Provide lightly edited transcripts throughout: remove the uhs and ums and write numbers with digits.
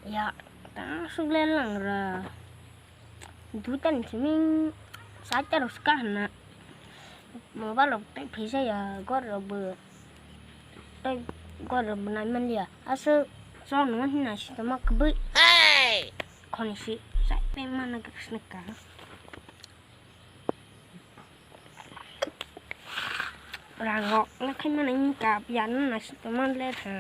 Ya, ta sulelang ra. Dutan seming sacha harus kahna. Mau balok tay phisa ya gor bơ. Tay gor benai man ya. Asa so no hina si tama kbe. Hey! Kon si sai pe mana kesneka. Rangok na khai mana in ka pian na si tama le tha.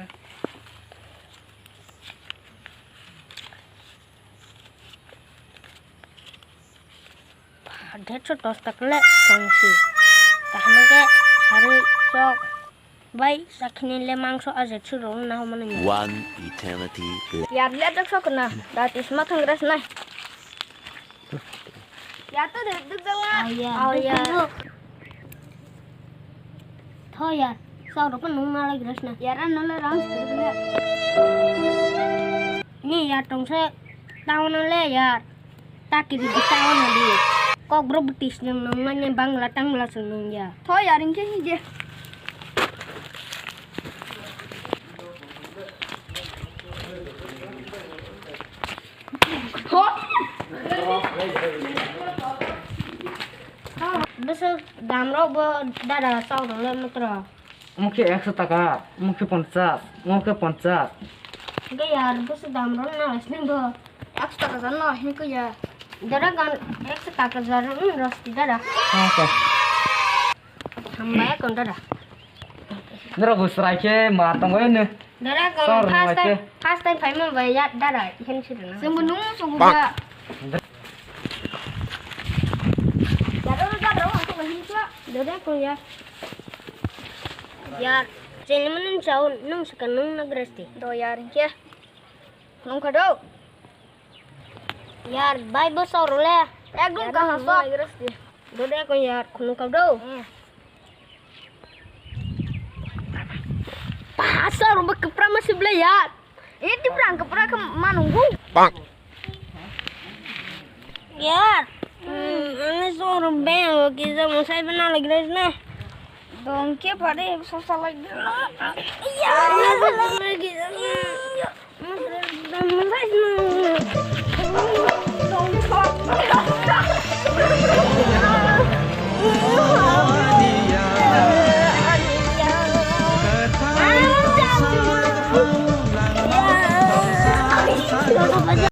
Ada tos tak le fungsi. Kahma ke sari sok bai sakni le mangso aja churo na mana ni. One eternity later. Ya lihat dak sok na. Dati smart ngras na. Ya to de duk dang oh ya. Thôi ya. Sau đó con nung na lagi ras na. Ya ran na ras kerja. Ni ya tong se tahun le ya. Tak kiri di tahun di. Kok bro betis yang namanya bang latang langsung ya. Thôi यार इनके ही जे Besok damro dada sau dong le metro. मुखे 100 টাকা मुखे 50 मुखे 50 Gaya besok damro na asli bo. Extra का जाना है को या Dada kan ek setaka zaru rosti dada. oke Hamba kon dada. nero busrai ke matang gue nih Dada Sor, kan macam. fast time phải mà về ya dada hen sih na. sembunuh sungguh ya aku bahisa Dada kon ya. Ya, sini mana jauh nung sekarang nung nagresti. do यार इनके नूं खड़ो Yar, bye bos orule. एकदम कहां सो इग्रस दे Dada kon yar kunu kau do. pasar rumah kepra masih belayar ini perang kepra ke manunggu Yar. Ane soro bem kita mau saya benar lagi guys nah. dongke pada susah lagi Iya, lagi. Mas,